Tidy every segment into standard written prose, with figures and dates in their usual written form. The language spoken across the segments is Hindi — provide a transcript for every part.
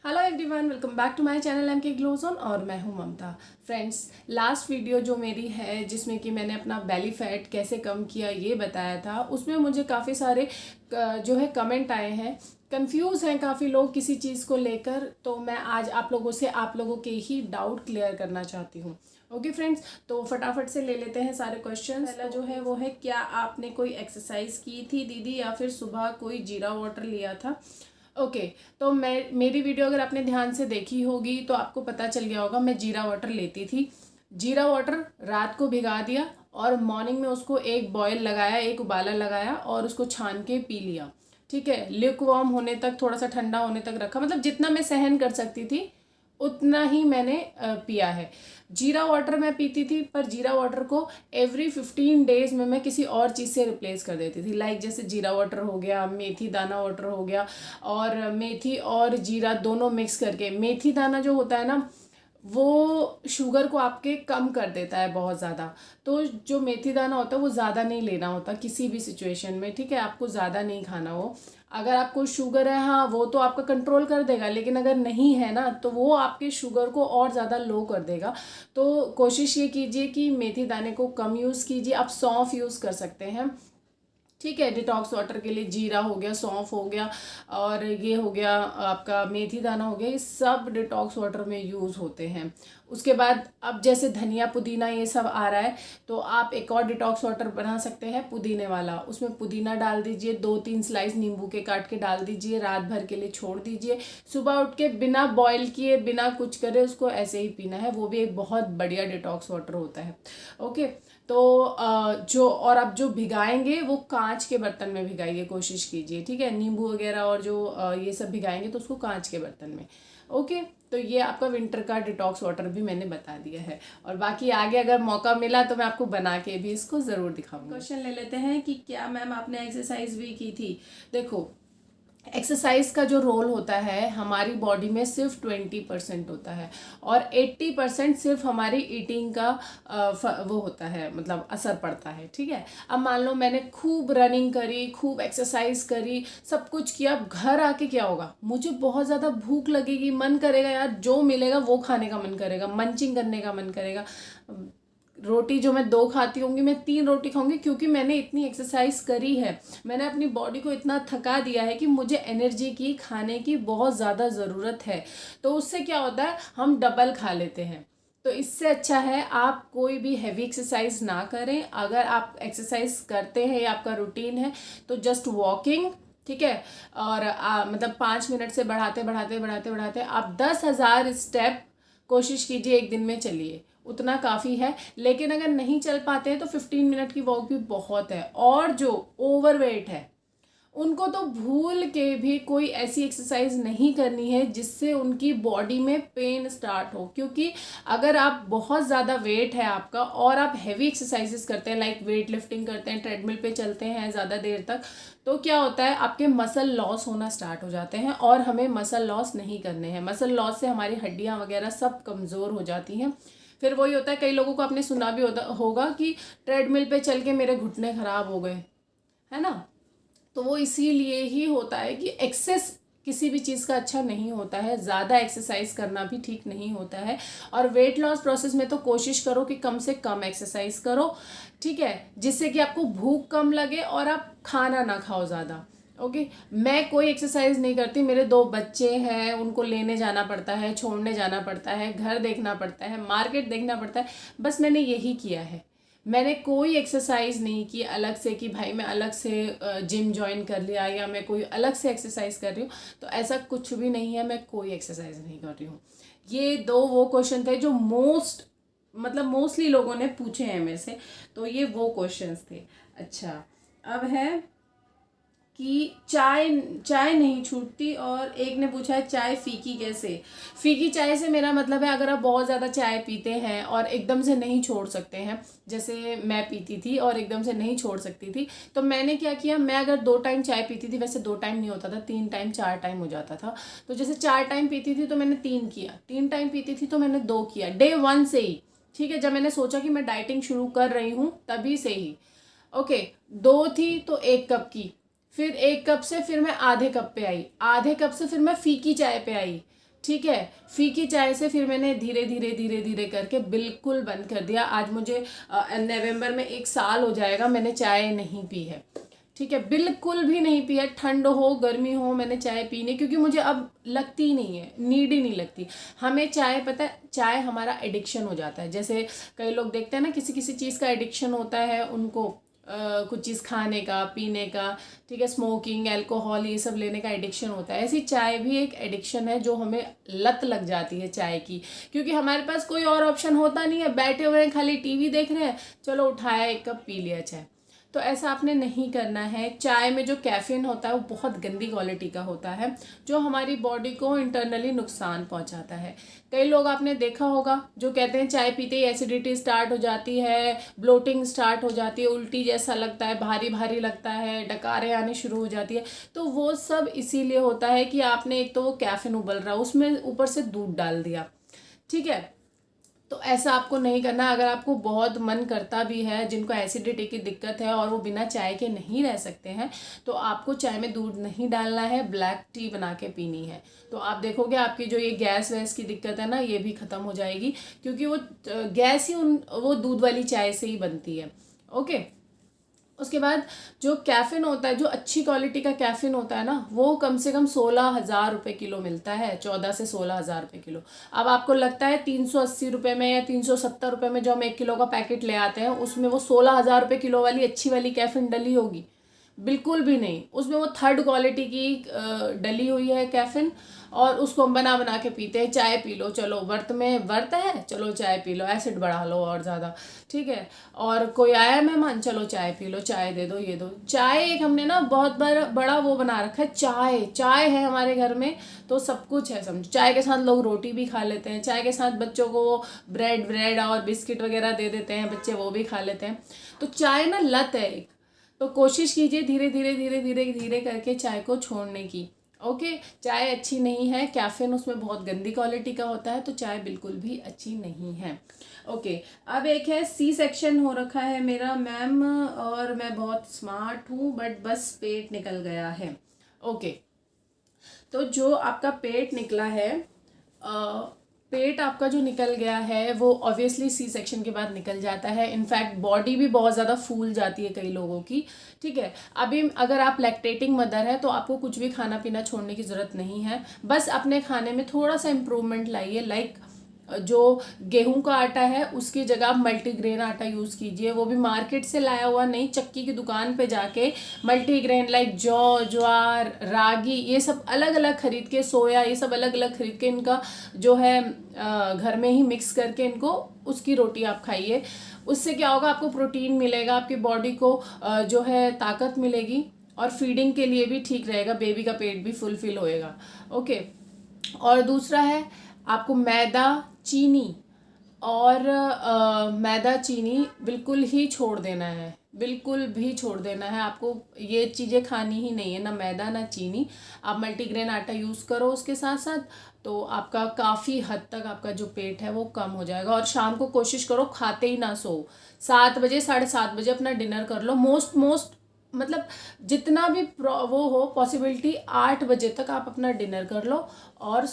Hello everyone, welcome back to my channel M K Glow Zone और मैं हूं ममता। फ्रेंड्स, लास्ट वीडियो जो मेरी है जिसमें कि मैंने अपना बेली फैट कैसे कम किया ये बताया था, उसमें मुझे काफ़ी सारे जो है कमेंट आए हैं। कंफ्यूज हैं काफ़ी लोग किसी चीज़ को लेकर, तो मैं आज आप लोगों के ही डाउट क्लियर करना चाहती हूँ। ओके फ्रेंड्स, तो फटाफट से ले लेते हैं सारे क्वेश्चन। पहला जो है वो है, क्या आपने कोई एक्सरसाइज की थी दीदी, या फिर सुबह कोई जीरा वाटर लिया था? ओके, तो मेरी वीडियो अगर आपने ध्यान से देखी होगी तो आपको पता चल गया होगा मैं जीरा वाटर लेती थी। जीरा वाटर रात को भिगा दिया और मॉर्निंग में उसको एक बॉयल लगाया, एक उबाला लगाया और उसको छान के पी लिया। ठीक है, ल्यूक वार्म होने तक, थोड़ा सा ठंडा होने तक रखा, मतलब जितना मैं सहन कर सकती थी उतना ही मैंने पिया है। जीरा वाटर मैं पीती थी, पर जीरा वाटर को एवरी 15 डेज में मैं किसी और चीज़ से रिप्लेस कर देती थी। लाइक जैसे जीरा वाटर हो गया, मेथी दाना वाटर हो गया, और मेथी और जीरा दोनों मिक्स करके। मेथी दाना जो होता है ना, वो शुगर को आपके कम कर देता है बहुत ज़्यादा। तो जो मेथी दाना होता है वो ज़्यादा नहीं लेना होता किसी भी सिचुएशन में। ठीक है, आपको ज़्यादा नहीं खाना हो। अगर आपको शुगर है, हाँ, वो तो आपका कंट्रोल कर देगा, लेकिन अगर नहीं है ना तो वो आपके शुगर को और ज़्यादा लो कर देगा। तो कोशिश ये कीजिए कि मेथी दाने को कम यूज़ कीजिए। आप सौंफ यूज़ कर सकते हैं। ठीक है, डिटॉक्स वाटर के लिए जीरा हो गया, सौंफ हो गया, और ये हो गया आपका मेथी दाना हो गया, ये सब डिटॉक्स वाटर में यूज़ होते हैं। उसके बाद अब जैसे धनिया पुदीना ये सब आ रहा है, तो आप एक और डिटॉक्स वाटर बना सकते हैं पुदीने वाला। उसमें पुदीना डाल दीजिए, 2-3 स्लाइस नींबू के काट के डाल दीजिए, रात भर के लिए छोड़ दीजिए। सुबह उठ के बिना बॉयल किए, बिना कुछ करे उसको ऐसे ही पीना है। वो भी एक बहुत बढ़िया डिटॉक्स वाटर होता है। ओके, तो जो और आप जो भिगाएंगे वो कांच के बर्तन में भिगाइए, कोशिश कीजिए। ठीक है, नींबू वगैरह और जो ये सब भिगाएंगे तो उसको कांच के बर्तन में। ओके, तो ये आपका विंटर का डिटॉक्स वाटर भी मैंने बता दिया है, और बाकी आगे अगर मौका मिला तो मैं आपको बना के भी इसको ज़रूर दिखाऊंगी। क्वेश्चन ले लेते हैं कि क्या मैम आपने एक्सरसाइज भी की थी? देखो, एक्सरसाइज का जो रोल होता है हमारी बॉडी में सिर्फ 20% होता है, और 80% सिर्फ हमारी ईटिंग का वो होता है, मतलब असर पड़ता है। ठीक है, अब मान लो मैंने खूब रनिंग करी, खूब एक्सरसाइज करी, सब कुछ किया, अब घर आके क्या होगा? मुझे बहुत ज़्यादा भूख लगेगी, मन करेगा यार जो मिलेगा वो खाने का मन करेगा, मंचिंग करने का मन करेगा। रोटी जो मैं 2 खाती होंगी, मैं 3 रोटी खाऊंगी, क्योंकि मैंने इतनी एक्सरसाइज करी है। मैंने अपनी बॉडी को इतना थका दिया है कि मुझे एनर्जी की, खाने की बहुत ज़्यादा ज़रूरत है। तो उससे क्या होता है, हम डबल खा लेते हैं। तो इससे अच्छा है आप कोई भी हैवी एक्सरसाइज ना करें। अगर आप एक्सरसाइज करते हैं या आपका रूटीन है तो जस्ट वॉकिंग, ठीक है, और मतलब 5 मिनट से बढ़ाते बढ़ाते बढ़ाते बढ़ाते आप 10,000 स्टेप कोशिश कीजिए एक दिन में चलिए, उतना काफ़ी है। लेकिन अगर नहीं चल पाते हैं तो 15 मिनट की वॉक भी बहुत है। और जो ओवरवेट है उनको तो भूल के भी कोई ऐसी एक्सरसाइज नहीं करनी है जिससे उनकी बॉडी में पेन स्टार्ट हो, क्योंकि अगर आप बहुत ज़्यादा वेट है आपका और आप हैवी एक्सरसाइजेस करते हैं, लाइक वेट लिफ्टिंग करते हैं, ट्रेडमिल पे चलते हैं ज़्यादा देर तक, तो क्या होता है, आपके मसल लॉस होना स्टार्ट हो जाते हैं। और हमें मसल लॉस नहीं करने हैं। मसल लॉस से हमारी हड्डियाँ वगैरह सब कमज़ोर हो जाती हैं। फिर वही होता है, कई लोगों को आपने सुना भी होगा कि ट्रेडमिल पे चल के मेरे घुटने ख़राब हो गए, है ना। तो वो इसीलिए ही होता है कि एक्सेस किसी भी चीज़ का अच्छा नहीं होता है, ज़्यादा एक्सरसाइज करना भी ठीक नहीं होता है। और वेट लॉस प्रोसेस में तो कोशिश करो कि कम से कम एक्सरसाइज करो, ठीक है, जिससे कि आपको भूख कम लगे और आप खाना ना खाओ ज़्यादा। ओके, मैं कोई एक्सरसाइज नहीं करती। मेरे 2 बच्चे हैं, उनको लेने जाना पड़ता है, छोड़ने जाना पड़ता है, घर देखना पड़ता है, मार्केट देखना पड़ता है, बस मैंने यही किया है। मैंने कोई एक्सरसाइज नहीं की अलग से कि भाई मैं अलग से जिम ज्वाइन कर लिया या मैं कोई अलग से एक्सरसाइज कर रही हूँ, तो ऐसा कुछ भी नहीं है। मैं कोई एक्सरसाइज नहीं कर रही हूँ। ये 2 वो क्वेश्चन थे जो मोस्टली लोगों ने पूछे हैं मेरे से, तो ये वो क्वेश्चंस थे। अच्छा, अब है कि चाय चाय नहीं छूटती, और एक ने पूछा है चाय फीकी कैसे? फीकी चाय से मेरा मतलब है, अगर आप बहुत ज़्यादा चाय पीते हैं और एकदम से नहीं छोड़ सकते हैं, जैसे मैं पीती थी और एकदम से नहीं छोड़ सकती थी, तो मैंने क्या किया, मैं अगर 2 टाइम चाय पीती थी, वैसे 2 टाइम नहीं होता था, 3 टाइम 4 टाइम हो जाता था। तो जैसे 4 टाइम पीती थी तो मैंने 3 किया, 3 टाइम पीती थी तो मैंने 2 किया, डे 1 से ही। ठीक है, जब मैंने सोचा कि मैं डाइटिंग शुरू कर रही हूँ तभी से ही। ओके, 2 थी तो 1 कप की, फिर 1 कप से फिर मैं आधे कप पे आई, आधे कप से फिर मैं फीकी चाय पे आई। ठीक है। फीकी चाय से फिर मैंने धीरे धीरे धीरे धीरे करके बिल्कुल बंद कर दिया। आज मुझे नवंबर में 1 साल हो जाएगा मैंने चाय नहीं पी है, ठीक है, बिल्कुल भी नहीं पी है। ठंड हो गर्मी हो मैंने चाय पी नहीं, क्योंकि मुझे अब लगती ही नहीं है, नीड ही नहीं लगती हमें चाय। पता है चाय हमारा एडिक्शन हो जाता है। जैसे कई लोग देखते हैं ना, किसी किसी चीज़ का एडिक्शन होता है उनको, कुछ चीज़ खाने का पीने का, ठीक है, स्मोकिंग अल्कोहल ये सब लेने का एडिक्शन होता है। ऐसी चाय भी एक एडिक्शन है जो हमें लत लग जाती है चाय की, क्योंकि हमारे पास कोई और ऑप्शन होता नहीं है। बैठे हुए हैं खाली टीवी देख रहे हैं, चलो उठाया 1 कप पी लिया चाय। तो ऐसा आपने नहीं करना है। चाय में जो कैफीन होता है वो बहुत गंदी क्वालिटी का होता है, जो हमारी बॉडी को इंटरनली नुकसान पहुंचाता है। कई लोग आपने देखा होगा जो कहते हैं चाय पीते ही एसिडिटी स्टार्ट हो जाती है, ब्लोटिंग स्टार्ट हो जाती है, उल्टी जैसा लगता है, भारी भारी लगता है, डकारें आने शुरू हो जाती है। तो वो सब इसीलिए होता है कि आपने एक तो वो कैफीन उबल रहा है, उसमें ऊपर से दूध डाल दिया, ठीक है। तो ऐसा आपको नहीं करना। अगर आपको बहुत मन करता भी है, जिनको एसिडिटी की दिक्कत है और वो बिना चाय के नहीं रह सकते हैं, तो आपको चाय में दूध नहीं डालना है, ब्लैक टी बना के पीनी है। तो आप देखोगे आपकी जो ये गैस वैस की दिक्कत है ना, ये भी ख़त्म हो जाएगी, क्योंकि वो गैस ही वो दूध वाली चाय से ही बनती है। ओके। उसके बाद जो कैफ़ीन होता है, जो अच्छी क्वालिटी का कैफ़ीन होता है ना, वो कम से कम 16,000 रुपये किलो मिलता है, 14 से 16,000 रुपये किलो। अब आपको लगता है 380 रुपये में या 370 रुपये में जो हम 1 किलो का पैकेट ले आते हैं, उसमें वो 16,000 रुपये किलो वाली अच्छी वाली कैफ़ीन डली होगी? बिल्कुल भी नहीं। उसमें वो 3rd क्वालिटी की डली हुई है कैफ़ीन, और उसको हम बना बना के पीते हैं। चाय पी लो, चलो व्रत है, चलो चाय पी लो, एसिड बढ़ा लो और ज़्यादा, ठीक है। और कोई आया मेहमान, चलो चाय पी लो, चाय दे दो, ये दो। चाय एक हमने ना बहुत बड़ा वो बना रखा है, चाय है हमारे घर में तो सब कुछ है, समझो। चाय के साथ लोग रोटी भी खा लेते हैं, चाय के साथ बच्चों को ब्रेड और बिस्किट वगैरह दे देते हैं, बच्चे वो भी खा लेते हैं। तो चाय ना लत है एक। तो कोशिश कीजिए धीरे धीरे धीरे धीरे धीरे करके चाय को छोड़ने की। ओके। चाय अच्छी नहीं है, कैफीन उसमें बहुत गंदी क्वालिटी का होता है, तो चाय बिल्कुल भी अच्छी नहीं है। ओके। अब एक है सी सेक्शन हो रखा है मेरा मैम, और मैं बहुत स्मार्ट हूँ बट बस पेट निकल गया है। ओके। तो जो आपका पेट निकला है, पेट आपका जो निकल गया है वो ऑब्वियसली सी सेक्शन के बाद निकल जाता है। इनफैक्ट बॉडी भी बहुत ज़्यादा फूल जाती है कई लोगों की, ठीक है। अभी अगर आप लैक्टेटिंग मदर है तो आपको कुछ भी खाना पीना छोड़ने की ज़रूरत नहीं है, बस अपने खाने में थोड़ा सा इम्प्रूवमेंट लाइए। लाइक जो गेहूं का आटा है उसकी जगह आप मल्टीग्रेन आटा यूज़ कीजिए, वो भी मार्केट से लाया हुआ नहीं, चक्की की दुकान पे जाके मल्टीग्रेन लाइक जौ, ज्वार, रागी, ये सब अलग अलग खरीद के, सोया, ये सब अलग अलग खरीद के इनका जो है घर में ही मिक्स करके इनको उसकी रोटी आप खाइए। उससे क्या होगा, आपको प्रोटीन मिलेगा, आपकी बॉडी को जो है ताकत मिलेगी, और फीडिंग के लिए भी ठीक रहेगा, बेबी का पेट भी फुलफिल होएगा। ओके। और दूसरा है आपको मैदा, चीनी और मैदा चीनी बिल्कुल ही छोड़ देना है, बिल्कुल भी छोड़ देना है। आपको ये चीज़ें खानी ही नहीं है, ना मैदा ना चीनी। आप मल्टीग्रेन आटा यूज़ करो उसके साथ साथ, तो आपका काफ़ी हद तक आपका जो पेट है वो कम हो जाएगा। और शाम को कोशिश करो खाते ही ना सो, 7 बजे 7:30 बजे अपना डिनर कर लो। मोस्ट मतलब जितना भी वो हो पॉसिबिलिटी 8 बजे तक आप अपना डिनर कर लो, और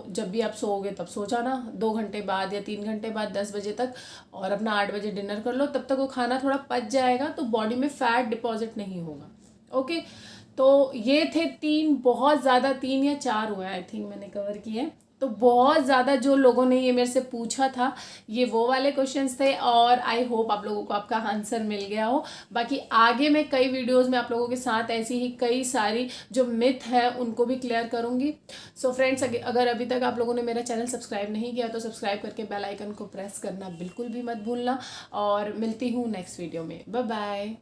जब भी आप सोओगे तब सो जाना 2 घंटे बाद या 3 घंटे बाद 10 बजे तक, और अपना 8 बजे डिनर कर लो। तब तक वो खाना थोड़ा पच जाएगा तो बॉडी में फैट डिपॉजिट नहीं होगा। ओके। तो ये थे 3, बहुत ज़्यादा 3 या 4 हुए आई थिंक मैंने कवर किए। तो बहुत ज़्यादा जो लोगों ने ये मेरे से पूछा था, ये वो वाले क्वेश्चंस थे, और आई होप आप लोगों को आपका आंसर मिल गया हो। बाकी आगे मैं कई वीडियोस में आप लोगों के साथ ऐसी ही कई सारी जो मिथ है उनको भी क्लियर करूँगी। सो फ्रेंड्स, अगर अभी तक आप लोगों ने मेरा चैनल सब्सक्राइब नहीं किया तो सब्सक्राइब करके बेल आइकन को प्रेस करना बिल्कुल भी मत भूलना, और मिलती हूँ नेक्स्ट वीडियो में। Bye bye.